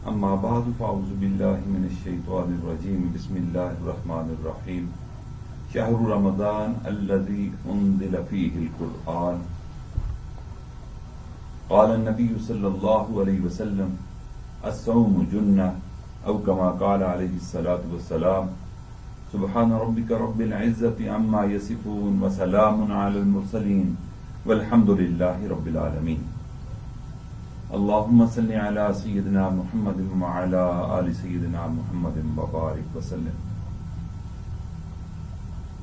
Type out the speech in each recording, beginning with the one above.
اما بعد فاعوذ باللہ من الشیطان الرجیم بسم اللہ الرحمن الرحیم شہر رمضان الذی انزل فیہ القرآن قال النبی صلی اللہ علیہ وسلم الصوم جنہ او کما قال علیہ الصلاة والسلام سبحان ربک رب العزت عما یصفون وسلام علی المرسلین والحمد للہ رب العالمین اللہم صلی علی سیدنا محمد وعلی آل سیدنا محمد وبارک وسلم۔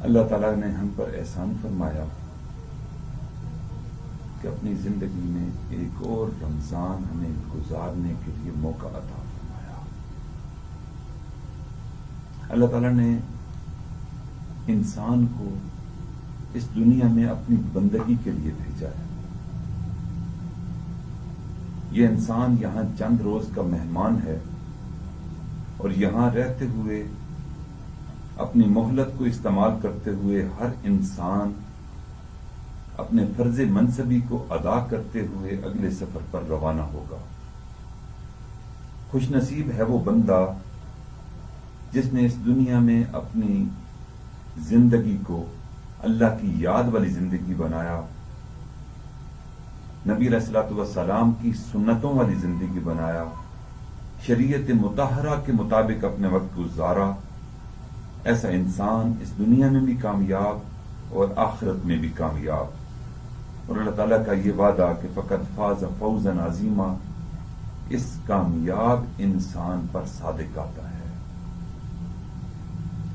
اللہ تعالیٰ نے ہم پر احسان فرمایا کہ اپنی زندگی میں ایک اور رمضان ہمیں گزارنے کے لیے موقع عطا فرمایا۔ اللہ تعالیٰ نے انسان کو اس دنیا میں اپنی بندگی کے لیے بھیجا ہے۔ یہ انسان یہاں چند روز کا مہمان ہے اور یہاں رہتے ہوئے اپنی مہلت کو استعمال کرتے ہوئے ہر انسان اپنے فرض منصبی کو ادا کرتے ہوئے اگلے سفر پر روانہ ہوگا۔ خوش نصیب ہے وہ بندہ جس نے اس دنیا میں اپنی زندگی کو اللہ کی یاد والی زندگی بنایا، نبی علیہ الصلوۃ والسلام کی سنتوں والی زندگی بنایا، شریعت مطہرہ کے مطابق اپنے وقت گزارا۔ ایسا انسان اس دنیا میں بھی کامیاب اور آخرت میں بھی کامیاب، اور اللہ تعالیٰ کا یہ وعدہ کہ فقط فاز فوزا عظیما، اس کامیاب انسان پر صادق آتا ہے۔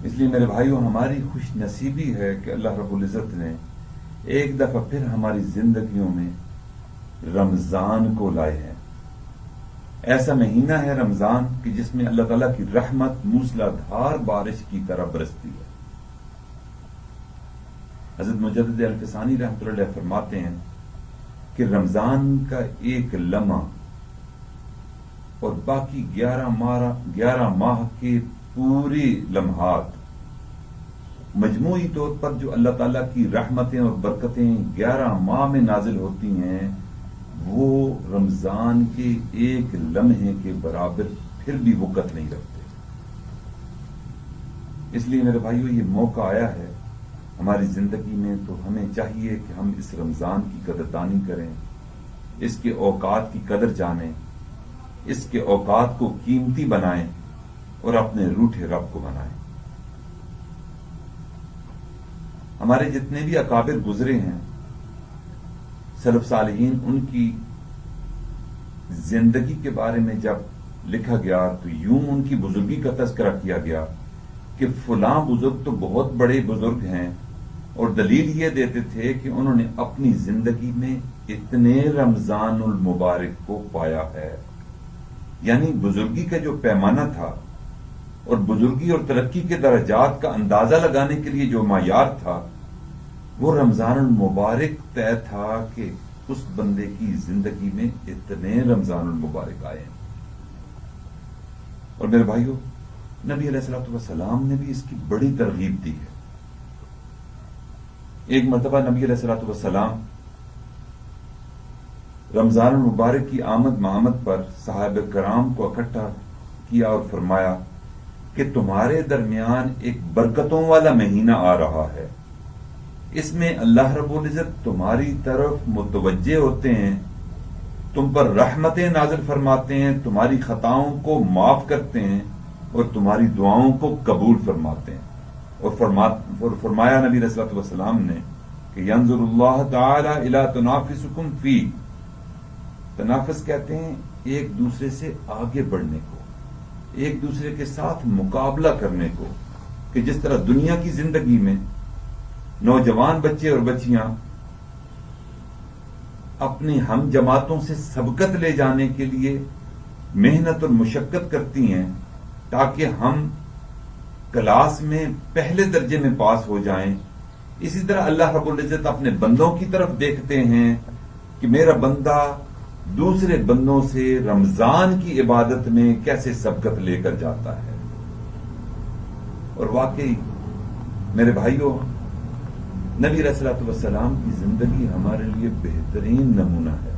اس لیے میرے بھائیوں، ہماری خوش نصیبی ہے کہ اللہ رب العزت نے ایک دفعہ پھر ہماری زندگیوں میں رمضان کو لائے ہیں۔ ایسا مہینہ ہے رمضان کہ جس میں اللہ تعالیٰ کی رحمت موسلا دھار بارش کی طرح برستی ہے۔ حضرت مجدد الفسانی رحمۃ اللہ علیہ فرماتے ہیں کہ رمضان کا ایک لمحہ اور باقی 11 ماہ کے پورے لمحات مجموعی طور پر جو اللہ تعالیٰ کی رحمتیں اور برکتیں 11 ماہ میں نازل ہوتی ہیں، وہ رمضان کے ایک لمحے کے برابر پھر بھی وقت نہیں رکھتے۔ اس لیے میرے بھائیو، یہ موقع آیا ہے ہماری زندگی میں، تو ہمیں چاہیے کہ ہم اس رمضان کی قدردانی کریں، اس کے اوقات کی قدر جانیں، اس کے اوقات کو قیمتی بنائیں اور اپنے روٹھے رب کو بنائیں۔ ہمارے جتنے بھی اکابر گزرے ہیں، سلف صالحین، ان کی زندگی کے بارے میں جب لکھا گیا تو یوں ان کی بزرگی کا تذکرہ کیا گیا کہ فلاں بزرگ تو بہت بڑے بزرگ ہیں، اور دلیل یہ دیتے تھے کہ انہوں نے اپنی زندگی میں اتنے رمضان المبارک کو پایا ہے۔ یعنی بزرگی کا جو پیمانہ تھا اور بزرگی اور ترقی کے درجات کا اندازہ لگانے کے لیے جو معیار تھا، وہ رمضان المبارک طے تھا کہ اس بندے کی زندگی میں اتنے رمضان المبارک آئے ہیں۔ اور میرے بھائیوں، نبی علیہ الصلوۃ والسلام نے بھی اس کی بڑی ترغیب دی ہے۔ ایک مرتبہ نبی علیہ الصلوۃ والسلام رمضان المبارک کی آمد معامد پر صحابہ کرام کو اکٹھا کیا اور فرمایا کہ تمہارے درمیان ایک برکتوں والا مہینہ آ رہا ہے، اس میں اللہ رب العزت تمہاری طرف متوجہ ہوتے ہیں، تم پر رحمتیں نازل فرماتے ہیں، تمہاری خطاؤں کو معاف کرتے ہیں اور تمہاری دعاؤں کو قبول فرماتے ہیں۔ اور فرمایا نبی علیہ الصلوۃ والسلام نے کہ ینظر اللہ تعالی الی تنافسکم فی، تنافس کہتے ہیں ایک دوسرے سے آگے بڑھنے کو، ایک دوسرے کے ساتھ مقابلہ کرنے کو، کہ جس طرح دنیا کی زندگی میں نوجوان بچے اور بچیاں اپنی ہم جماعتوں سے سبقت لے جانے کے لیے محنت اور مشقت کرتی ہیں تاکہ ہم کلاس میں پہلے درجے میں پاس ہو جائیں، اسی طرح اللہ رب العزت اپنے بندوں کی طرف دیکھتے ہیں کہ میرا بندہ دوسرے بندوں سے رمضان کی عبادت میں کیسے سبقت لے کر جاتا ہے۔ اور واقعی میرے بھائیوں، نبی علیہ الصلوۃ والسلام کی زندگی ہمارے لیے بہترین نمونہ ہے۔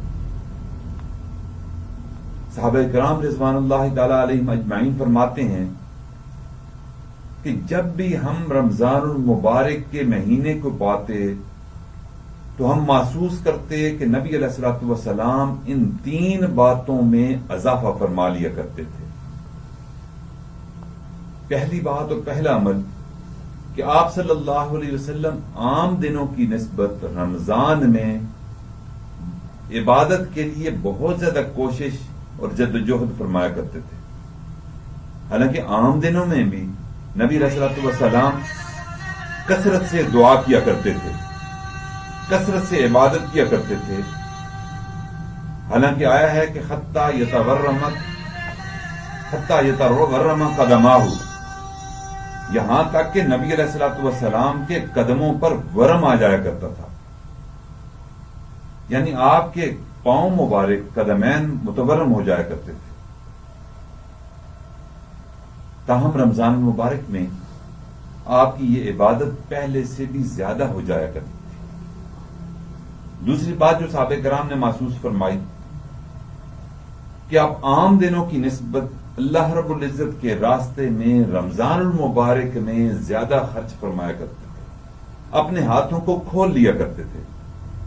صحابہ کرام رضوان اللہ تعالی علیہم اجمعین فرماتے ہیں کہ جب بھی ہم رمضان المبارک کے مہینے کو پاتے تو ہم محسوس کرتے کہ نبی علیہ الصلوۃ والسلام ان 3 باتوں میں اضافہ فرما لیا کرتے تھے۔ پہلی بات اور پہلا عمل کہ آپ صلی اللہ علیہ وسلم عام دنوں کی نسبت رمضان میں عبادت کے لیے بہت زیادہ کوشش اور جدوجہد فرمایا کرتے تھے۔ حالانکہ عام دنوں میں بھی نبی علیہ الصلوۃ والسلام کثرت سے دعا کیا کرتے تھے، کثرت سے عبادت کیا کرتے تھے۔ حالانکہ آیا ہے کہ حتی یتورم قدماہ، یہاں تک کہ نبی علیہ الصلوۃ والسلام کے قدموں پر ورم آ جایا کرتا تھا، یعنی آپ کے پاؤں مبارک قدمین متورم ہو جایا کرتے تھے۔ تاہم رمضان المبارک میں آپ کی یہ عبادت پہلے سے بھی زیادہ ہو جایا کرتی تھی۔ دوسری بات جو صحابہ کرام نے محسوس فرمائی کہ آپ عام دنوں کی نسبت اللہ رب العزت کے راستے میں رمضان المبارک میں زیادہ خرچ فرمایا کرتے تھے، اپنے ہاتھوں کو کھول لیا کرتے تھے،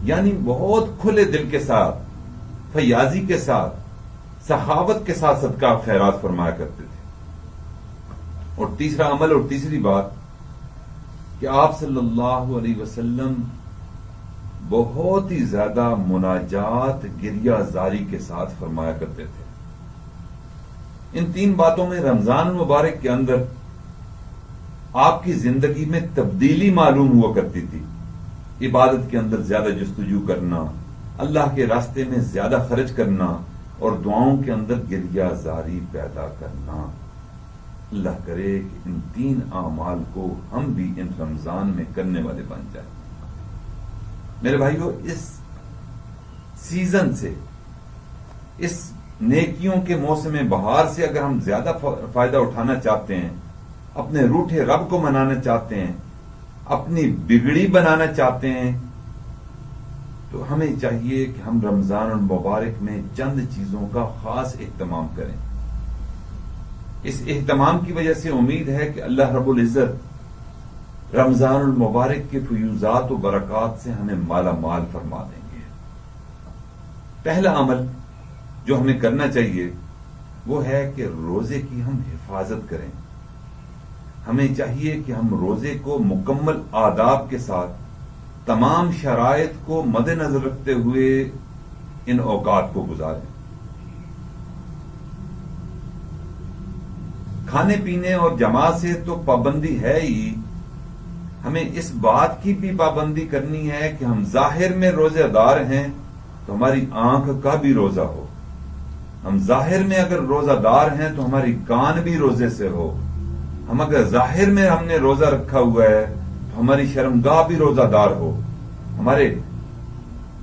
یعنی بہت کھلے دل کے ساتھ، فیاضی کے ساتھ، سخاوت کے ساتھ صدقہ خیرات فرمایا کرتے تھے۔ اور تیسرا عمل اور تیسری بات کہ آپ صلی اللہ علیہ وسلم بہت ہی زیادہ مناجات گریہ زاری کے ساتھ فرمایا کرتے تھے۔ ان 3 باتوں میں رمضان المبارک کے اندر آپ کی زندگی میں تبدیلی معلوم ہوا کرتی تھی۔ عبادت کے اندر زیادہ جستجو کرنا، اللہ کے راستے میں زیادہ خرچ کرنا اور دعاؤں کے اندر گریہ زاری پیدا کرنا۔ اللہ کرے کہ ان 3 اعمال کو ہم بھی ان رمضان میں کرنے والے بن جائیں۔ میرے بھائیو، اس سیزن سے، اس نیکیوں کے موسم بہار سے اگر ہم زیادہ فائدہ اٹھانا چاہتے ہیں، اپنے روٹھے رب کو منانا چاہتے ہیں، اپنی بگڑی بنانا چاہتے ہیں، تو ہمیں چاہیے کہ ہم رمضان المبارک میں چند چیزوں کا خاص اہتمام کریں۔ اس اہتمام کی وجہ سے امید ہے کہ اللہ رب العزت رمضان المبارک کے فیوزات و برکات سے ہمیں مالا مال فرما دیں گے۔ پہلا عمل جو ہمیں کرنا چاہیے وہ ہے کہ روزے کی ہم حفاظت کریں۔ ہمیں چاہیے کہ ہم روزے کو مکمل آداب کے ساتھ تمام شرائط کو مد نظر رکھتے ہوئے ان اوقات کو گزاریں۔ کھانے پینے اور جماعت سے تو پابندی ہے ہی، ہمیں اس بات کی بھی پابندی کرنی ہے کہ ہم ظاہر میں روزے دار ہیں تو ہماری آنکھ کا بھی روزہ ہو، ہم ظاہر میں اگر روزہ دار ہیں تو ہماری کان بھی روزے سے ہو، ہم اگر ظاہر میں ہم نے روزہ رکھا ہوا ہے تو ہماری شرمگاہ بھی روزہ دار ہو، ہمارے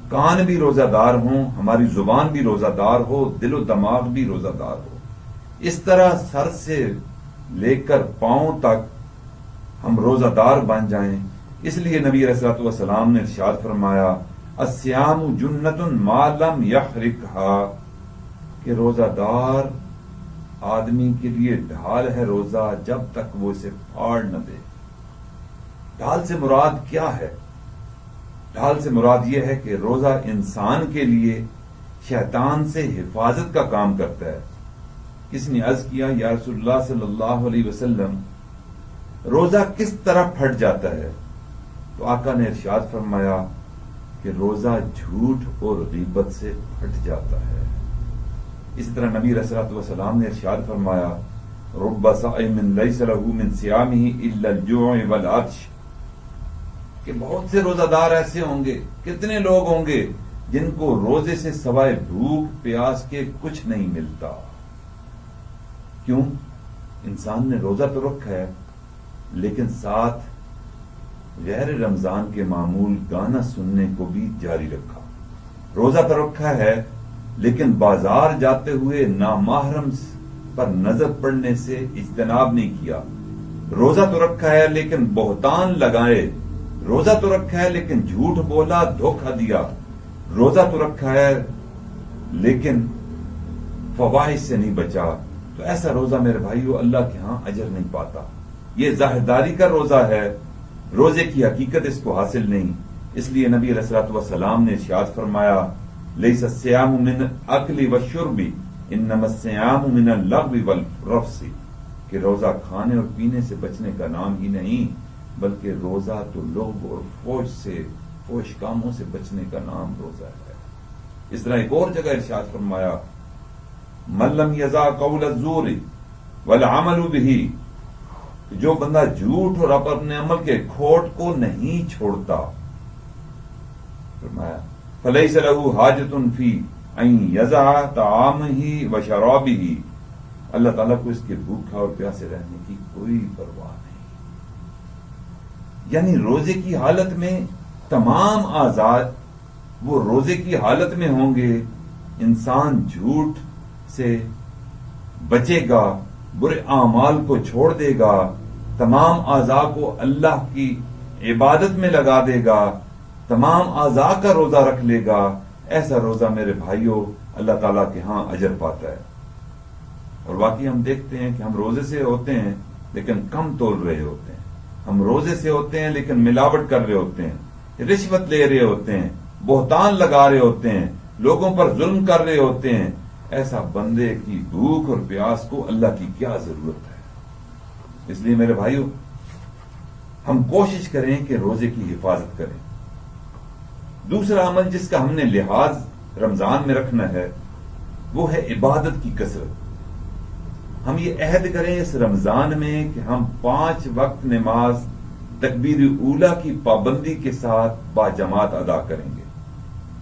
کان بھی روزہ دار ہوں، ہماری زبان بھی روزہ دار ہو، دل و دماغ بھی روزہ دار ہو۔ اس طرح سر سے لے کر پاؤں تک ہم روزہ دار بن جائیں۔ اس لیے نبی علیہ الصلوۃ والسلام نے ارشاد فرمایا، الصیام جنۃ ما لم یحرقھا، کہ روزہ دار آدمی کے لیے ڈھال ہے روزہ جب تک وہ اسے پھاڑ نہ دے۔ ڈھال سے مراد کیا ہے؟ ڈھال سے مراد یہ ہے کہ روزہ انسان کے لیے شیطان سے حفاظت کا کام کرتا ہے۔ کسی نے عرض کیا، یا رسول اللہ صلی اللہ علیہ وسلم، روزہ کس طرح پھٹ جاتا ہے؟ تو آقا نے ارشاد فرمایا کہ روزہ جھوٹ اور غیبت سے پھٹ جاتا ہے۔ اسی طرح نبی علیہ الصلوۃ والسلام نے ارشاد فرمایا، رب صائم لیس له من صیامہ الا الجوع والعطش، کہ بہت سے روزہ دار ایسے ہوں گے، کتنے لوگ ہوں گے جن کو روزے سے سوائے بھوک پیاس کے کچھ نہیں ملتا۔ کیوں؟ انسان نے روزہ تو رکھا ہے لیکن ساتھ غیر رمضان کے معمول گانا سننے کو بھی جاری رکھا۔ روزہ تو رکھا ہے لیکن بازار جاتے ہوئے نامحرم پر نظر پڑنے سے اجتناب نہیں کیا۔ روزہ تو رکھا ہے لیکن بہتان لگائے، روزہ تو رکھا ہے لیکن جھوٹ بولا، دھوکہ دیا، روزہ تو رکھا ہے لیکن فواحش سے نہیں بچا تو ایسا روزہ میرے بھائیو اللہ کے ہاں اجر نہیں پاتا. یہ ظاہرداری کا روزہ ہے، روزے کی حقیقت اس کو حاصل نہیں. اس لیے نبی علیہ الصلوۃ والسلام نے ارشاد فرمایا لیس الصیام من الاکل والشرب انما الصیام من اللغو والرفث، کہ روزہ کھانے اور پینے سے بچنے کا نام ہی نہیں بلکہ روزہ تو لغو اور فحش کاموں سے بچنے کا نام روزہ ہے. اس طرح ایک اور جگہ ارشاد فرمایا من لم یضع قول الزور والعمل به، جو بندہ جھوٹ اور اپنے عمل کے کھوٹ کو نہیں چھوڑتا، فرمایا فلیس له حاجۃ فی ان یضع طعامہ وشرابہ، اللہ تعالیٰ کو اس کے بھوکا اور پیاسے رہنے کی کوئی پرواہ نہیں. یعنی روزے کی حالت میں تمام آزاد وہ روزے کی حالت میں ہوں گے. انسان جھوٹ سے بچے گا، برے اعمال کو چھوڑ دے گا، تمام اعضاء کو اللہ کی عبادت میں لگا دے گا، تمام اعضاء کا روزہ رکھ لے گا. ایسا روزہ میرے بھائیوں اللہ تعالیٰ کے ہاں اجر پاتا ہے. اور باقی ہم دیکھتے ہیں کہ ہم روزے سے ہوتے ہیں لیکن کم تول رہے ہوتے ہیں، ہم روزے سے ہوتے ہیں لیکن ملاوٹ کر رہے ہوتے ہیں، رشوت لے رہے ہوتے ہیں، بہتان لگا رہے ہوتے ہیں، لوگوں پر ظلم کر رہے ہوتے ہیں. ایسا بندے کی بھوک اور پیاس کو اللہ کی کیا ضرورت ہے؟ اس لیے میرے بھائیوں ہم کوشش کریں کہ روزے کی حفاظت کریں. دوسرا عمل جس کا ہم نے لحاظ رمضان میں رکھنا ہے وہ ہے عبادت کی کثرت. ہم یہ عہد کریں اس رمضان میں کہ ہم 5 وقت نماز تکبیر اولیٰ کی پابندی کے ساتھ باجماعت ادا کریں گے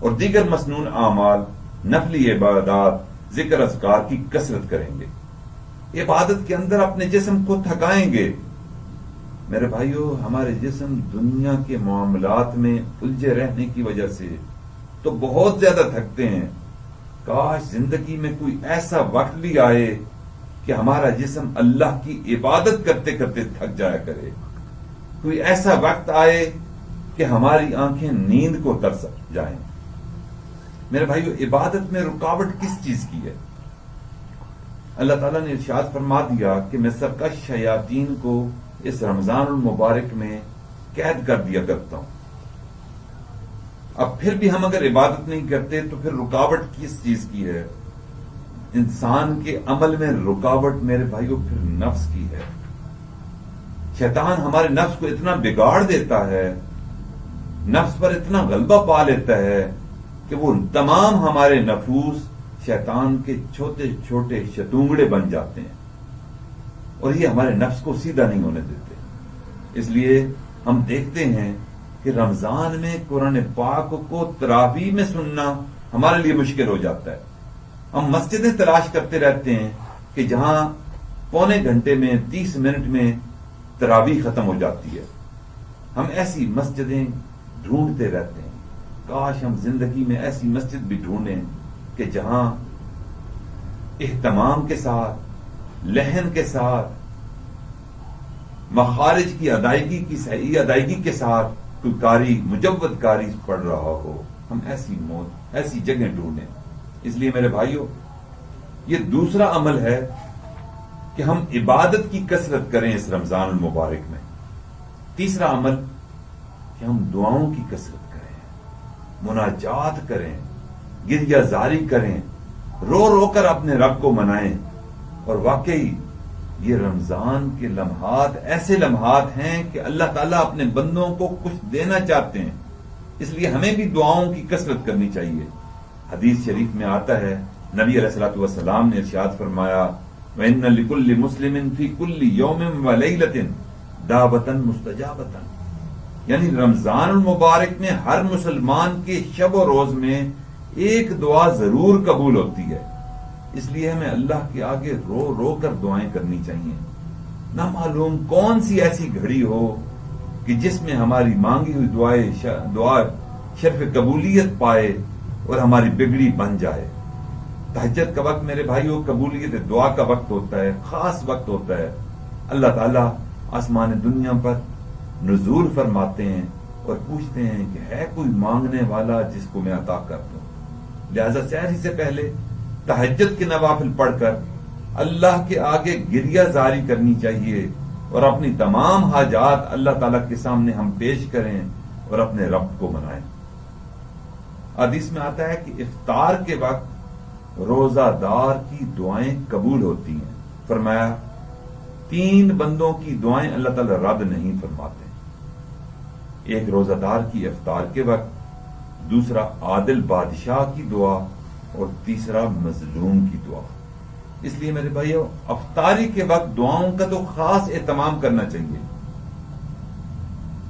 اور دیگر مسنون اعمال، نفلی عبادات، ذکر اذکار کی کثرت کریں گے. عبادت کے اندر اپنے جسم کو تھکائیں گے. میرے بھائیو ہمارے جسم دنیا کے معاملات میں الجھے رہنے کی وجہ سے تو بہت زیادہ تھکتے ہیں. کاش زندگی میں کوئی ایسا وقت بھی آئے کہ ہمارا جسم اللہ کی عبادت کرتے کرتے تھک جایا کرے. کوئی ایسا وقت آئے کہ ہماری آنکھیں نیند کو ترس جائیں. میرے بھائیو عبادت میں رکاوٹ کس چیز کی ہے؟ اللہ تعالیٰ نے ارشاد فرما دیا کہ میں سرکش شیاطین کو اس رمضان المبارک میں قید کر دیا کرتا ہوں. اب پھر بھی ہم اگر عبادت نہیں کرتے تو پھر رکاوٹ کس چیز کی ہے؟ انسان کے عمل میں رکاوٹ میرے بھائیو پھر نفس کی ہے. شیطان ہمارے نفس کو اتنا بگاڑ دیتا ہے، نفس پر اتنا غلبہ پا لیتا ہے کہ وہ تمام ہمارے نفوس شیطان کے چھوٹے چھوٹے شتونگڑے بن جاتے ہیں اور یہ ہمارے نفس کو سیدھا نہیں ہونے دیتے. اس لیے ہم دیکھتے ہیں کہ رمضان میں قرآن پاک کو تراویح میں سننا ہمارے لیے مشکل ہو جاتا ہے. ہم مسجدیں تلاش کرتے رہتے ہیں کہ جہاں پونے گھنٹے میں 30 منٹ میں تراویح ختم ہو جاتی ہے. ہم ایسی مسجدیں ڈھونڈتے رہتے ہیں. کاش ہم زندگی میں ایسی مسجد بھی ڈھونڈیں کہ جہاں اہتمام کے ساتھ، لحن کے ساتھ، مخارج کی ادائیگی کی صحیح ادائیگی کے ساتھ کوئی قاری مجود قاری پڑھ رہا ہو. ہم ایسی جگہ ڈھونڈیں. اس لیے میرے بھائیوں یہ دوسرا عمل ہے کہ ہم عبادت کی کثرت کریں اس رمضان المبارک میں. تیسرا عمل کہ ہم دعاؤں کی کثرت کریں، مناجات کریں، گریہ زاری کریں، رو رو کر اپنے رب کو منائیں. اور واقعی یہ رمضان کے لمحات ایسے لمحات ہیں کہ اللہ تعالیٰ اپنے بندوں کو کچھ دینا چاہتے ہیں. اس لیے ہمیں بھی دعاؤں کی کثرت کرنی چاہیے. حدیث شریف میں آتا ہے نبی علیہ الصلوۃ والسلام نے ارشاد فرمایا وَإِنَّ لِكُلِّ مُسْلِمٍ فِي كُلِّ يَوْمٍ وَلَيْلَةٍ دَعْوَةً مُسْتَجَابَةً، یعنی رمضان المبارک میں ہر مسلمان کے شب و روز میں ایک دعا ضرور قبول ہوتی ہے. اس لیے ہمیں اللہ کے آگے رو رو کر دعائیں کرنی چاہیے. نہ معلوم کون سی ایسی گھڑی ہو کہ جس میں ہماری مانگی ہوئی دعا شرف قبولیت پائے اور ہماری بگڑی بن جائے. تہجد کا وقت میرے بھائیوں قبولیت دعا کا وقت ہوتا ہے، خاص وقت ہوتا ہے. اللہ تعالیٰ آسمان دنیا پر نزول فرماتے ہیں اور پوچھتے ہیں کہ ہے کوئی مانگنے والا جس کو میں عطا کر دوں. لہذا سحر ہی سے پہلے تہجد کے نوافل پڑھ کر اللہ کے آگے گریہ زاری کرنی چاہیے اور اپنی تمام حاجات اللہ تعالیٰ کے سامنے ہم پیش کریں اور اپنے رب کو منائیں۔ حدیث میں آتا ہے کہ افطار کے وقت روزہ دار کی دعائیں قبول ہوتی ہیں۔ فرمایا 3 بندوں کی دعائیں اللہ تعالیٰ رد نہیں فرماتے، ایک روزہ دار کی افطار کے وقت، دوسرا عادل بادشاہ کی دعا اور تیسرا مظلوم کی دعا۔ اس لیے میرے بھائیو افطاری کے وقت دعاؤں کا تو خاص اہتمام کرنا چاہیے۔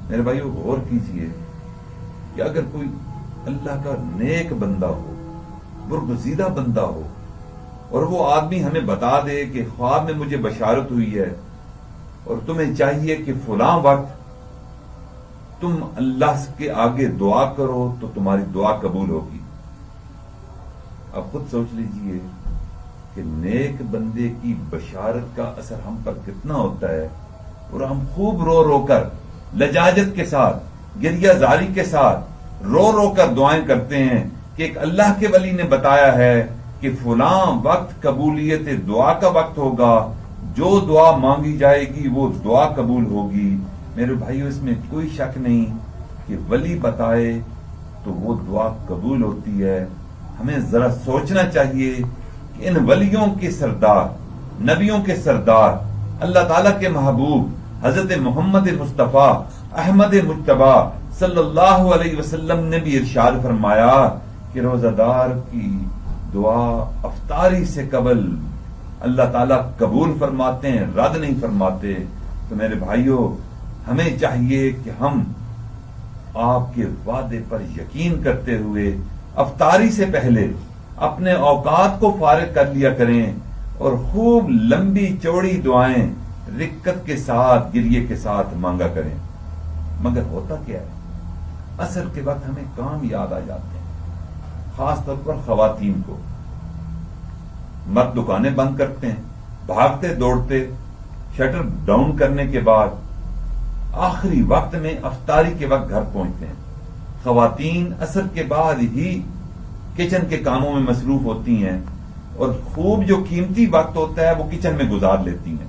میرے بھائیو غور کیجئے کہ اگر کوئی اللہ کا نیک بندہ ہو، برگزیدہ بندہ ہو، اور وہ آدمی ہمیں بتا دے کہ خواب میں مجھے بشارت ہوئی ہے اور تمہیں چاہیے کہ فلاں وقت تم اللہ کے آگے دعا کرو تو تمہاری دعا قبول ہوگی۔ اب خود سوچ لیجئے کہ نیک بندے کی بشارت کا اثر ہم پر کتنا ہوتا ہے، اور ہم خوب رو رو کر لجاجت کے ساتھ، گریہ زاری کے ساتھ رو رو کر دعائیں کرتے ہیں کہ ایک اللہ کے ولی نے بتایا ہے کہ فلاں وقت قبولیت دعا کا وقت ہوگا، جو دعا مانگی جائے گی وہ دعا قبول ہوگی۔ میرے بھائیو اس میں کوئی شک نہیں کہ ولی بتائے تو وہ دعا قبول ہوتی ہے۔ ہمیں ذرا سوچنا چاہیے کہ ان ولیوں کے سردار، نبیوں کے سردار، اللہ تعالیٰ کے محبوب حضرت محمد مصطفیٰ احمد مجتبی صلی اللہ علیہ وسلم نے بھی ارشاد فرمایا کہ روزہ دار کی دعا افطاری سے قبل اللہ تعالیٰ قبول فرماتے ہیں، رد نہیں فرماتے۔ تو میرے بھائیوں ہمیں چاہیے کہ ہم آپ کے وعدے پر یقین کرتے ہوئے افطاری سے پہلے اپنے اوقات کو فارغ کر لیا کریں اور خوب لمبی چوڑی دعائیں رکت کے ساتھ، گریے کے ساتھ مانگا کریں۔ مگر ہوتا کیا ہے، عصر کے وقت ہمیں کام یاد آ جاتے ہیں، خاص طور پر خواتین کو۔ مرد دکانیں بند کرتے ہیں، بھاگتے دوڑتے شٹر ڈاؤن کرنے کے بعد آخری وقت میں افطاری کے وقت گھر پہنچتے ہیں۔ خواتین عصر کے بعد ہی کچن کے کاموں میں مصروف ہوتی ہیں اور خوب جو قیمتی وقت ہوتا ہے وہ کچن میں گزار لیتی ہیں،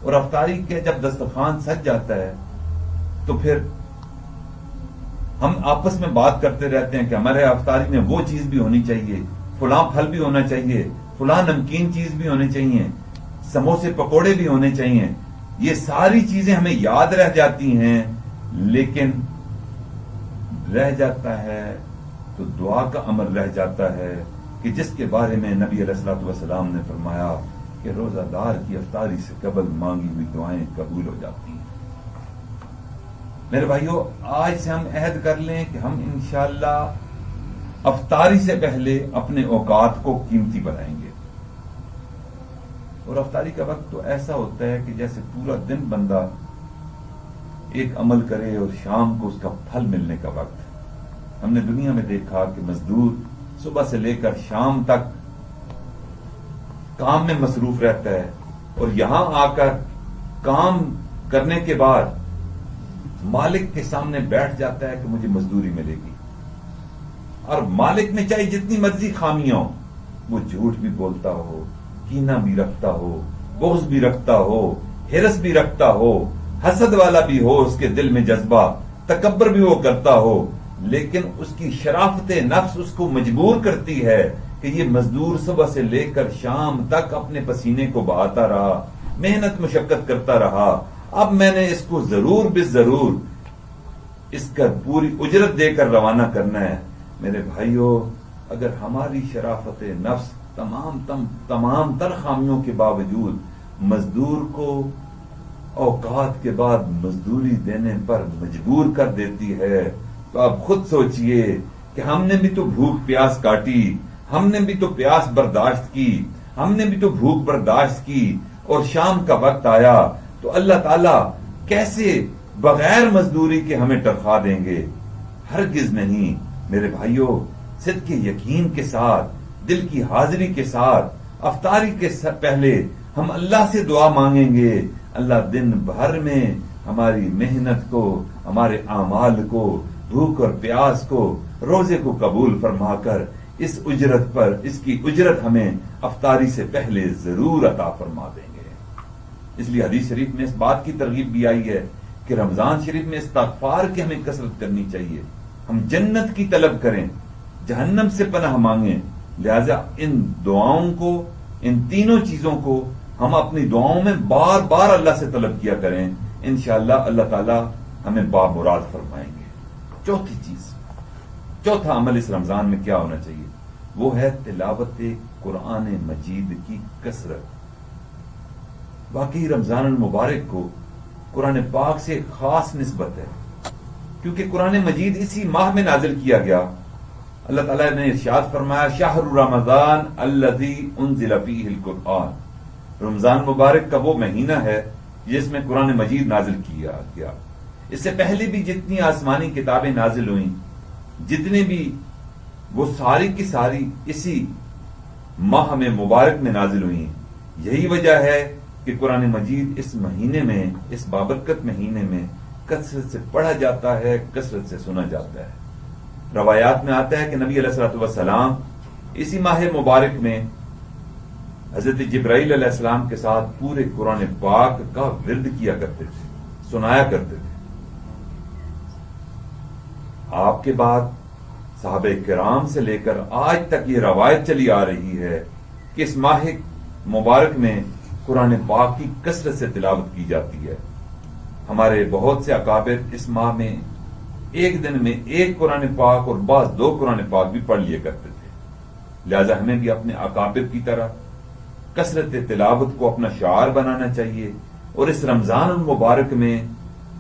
اور افطاری کے جب دسترخوان سج جاتا ہے تو پھر ہم آپس میں بات کرتے رہتے ہیں کہ ہمارے افطاری میں وہ چیز بھی ہونی چاہیے، فلاں پھل بھی ہونا چاہیے، فلاں نمکین چیز بھی ہونی چاہیے، سموسے پکوڑے بھی ہونے چاہیے۔ یہ ساری چیزیں ہمیں یاد رہ جاتی ہیں، لیکن رہ جاتا ہے تو دعا کا عمل رہ جاتا ہے کہ جس کے بارے میں نبی علیہ الصلوۃ والسلام نے فرمایا کہ روزہ دار کی افطاری سے قبل مانگی ہوئی دعائیں قبول ہو جاتی ہیں۔ میرے بھائیو آج سے ہم عہد کر لیں کہ ہم انشاءاللہ افطاری سے پہلے اپنے اوقات کو قیمتی بنائیں گے، اور افطاری کا وقت تو ایسا ہوتا ہے کہ جیسے پورا دن بندہ ایک عمل کرے اور شام کو اس کا پھل ملنے کا وقت۔ ہم نے دنیا میں دیکھا کہ مزدور صبح سے لے کر شام تک کام میں مصروف رہتا ہے، اور یہاں آ کر کام کرنے کے بعد مالک کے سامنے بیٹھ جاتا ہے کہ مجھے مزدوری ملے گی، اور مالک میں چاہے جتنی مرضی خامیاں ہو، وہ جھوٹ بھی بولتا ہو، کینہ بھی رکھتا ہو، بغض بھی رکھتا ہو، ہرس بھی رکھتا ہو، حسد والا بھی ہو اس کے دل میں جذبہ، تکبر بھی وہ کرتا ہو، لیکن اس کی شرافت نفس اس کو مجبور کرتی ہے کہ یہ مزدور صبح سے لے کر شام تک اپنے پسینے کو بہاتا رہا، محنت مشقت کرتا رہا، اب میں نے اس کو ضرور بس ضرور اس کا پوری اجرت دے کر روانہ کرنا ہے۔ میرے بھائیوں اگر ہماری شرافت نفس تمام تر خامیوں کے باوجود مزدور کو اوقات کے بعد مزدوری دینے پر مجبور کر دیتی ہے، تو اب خود سوچئے کہ ہم نے بھی تو بھوک پیاس کاٹی، ہم نے بھی تو پیاس برداشت کی، ہم نے بھی تو بھوک برداشت کی، اور شام کا وقت آیا تو اللہ تعالیٰ کیسے بغیر مزدوری کے ہمیں تنخواہ دیں گے؟ ہرگز نہیں۔ میرے بھائیوں صدق یقین کے ساتھ، دل کی حاضری کے ساتھ افطاری کے پہلے ہم اللہ سے دعا مانگیں گے، اللہ دن بھر میں ہماری محنت کو، ہمارے اعمال کو، بھوک اور پیاس کو، روزے کو قبول فرما کر اس اجرت پر اس کی اجرت ہمیں افطاری سے پہلے ضرور عطا فرما دیں گے۔ اس لیے حدیث شریف میں اس بات کی ترغیب بھی آئی ہے کہ رمضان شریف میں استغفار کی ہمیں کثرت کرنی چاہیے، ہم جنت کی طلب کریں، جہنم سے پناہ مانگیں۔ لہذا ان دعاؤں کو، ان تینوں چیزوں کو ہم اپنی دعاؤں میں بار بار اللہ سے طلب کیا کریں، انشاءاللہ اللہ تعالی ہمیں بامراد فرمائیں گے۔ چوتھی چیز، چوتھا عمل اس رمضان میں کیا ہونا چاہیے؟ وہ ہے تلاوت قرآن مجید کی کثرت۔ واقعی رمضان المبارک کو قرآن پاک سے ایک خاص نسبت ہے، کیونکہ قرآن مجید اسی ماہ میں نازل کیا گیا۔ اللہ تعالیٰ نے ارشاد فرمایا شہر رمضان الذی انزل فیہ القرآن، رمضان مبارک کا وہ مہینہ ہے جس میں قرآن مجید نازل کیا گیا۔ اس سے پہلے بھی جتنی آسمانی کتابیں نازل ہوئیں، جتنے بھی، وہ ساری کی ساری اسی ماہ میں مبارک میں نازل ہوئی ہیں۔ یہی وجہ ہے کہ قرآن مجید اس مہینے میں، اس بابرکت مہینے میں کثرت سے پڑھا جاتا ہے، کثرت سے سنا جاتا ہے۔ روایات میں آتا ہے کہ نبی علیہ الصلوۃ والسلام اسی ماہ مبارک میں حضرت جبرائیل علیہ السلام کے ساتھ پورے قرآن پاک کا ورد کیا کرتے تھے، سنایا کرتے تھے۔ آپ کے بعد صحابہ کرام سے لے کر آج تک یہ روایت چلی آ رہی ہے کہ اس ماہ مبارک میں قرآن پاک کی کثرت سے تلاوت کی جاتی ہے۔ ہمارے بہت سے اکابر اس ماہ میں ایک دن میں ایک قرآن پاک اور بعض 2 قرآن پاک بھی پڑھ لیا کرتے تھے۔ لہذا ہمیں بھی اپنے اکابر کی طرح کثرت تلاوت کو اپنا شعار بنانا چاہیے، اور اس رمضان المبارک میں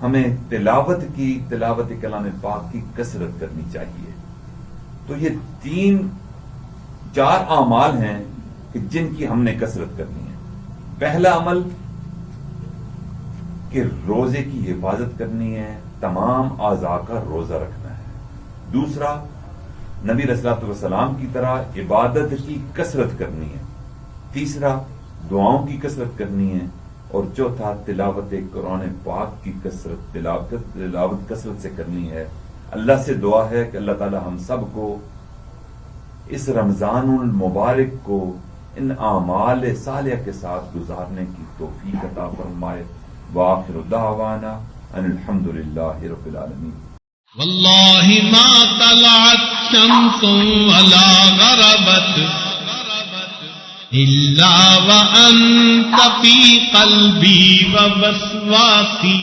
ہمیں تلاوت کلام پاک کی کثرت کرنی چاہیے۔ تو یہ 3-4 اعمال ہیں کہ جن کی ہم نے کثرت کرنی ہے۔ پہلا عمل کہ روزے کی حفاظت کرنی ہے، تمام اعضاء کا روزہ رکھنا ہے۔ دوسرا، نبی علیہ الصلوۃ والسلام کی طرح عبادت کی کثرت کرنی ہے۔ تیسرا، دعاؤں کی کثرت کرنی ہے، اور چوتھا تلاوت قرآن پاک کی تلاوت کثرت سے کرنی ہے۔ اللہ سے دعا ہے کہ اللہ تعالی ہم سب کو اس رمضان المبارک کو ان اعمال صالحہ کے ساتھ گزارنے کی توفیق عطا فرمائے۔ وآخر دعوانا ان الحمد للہ رب العالمین۔ واللہ ما طلعت شمس ولا غربت الا وانت فی قلبی ووسواسی۔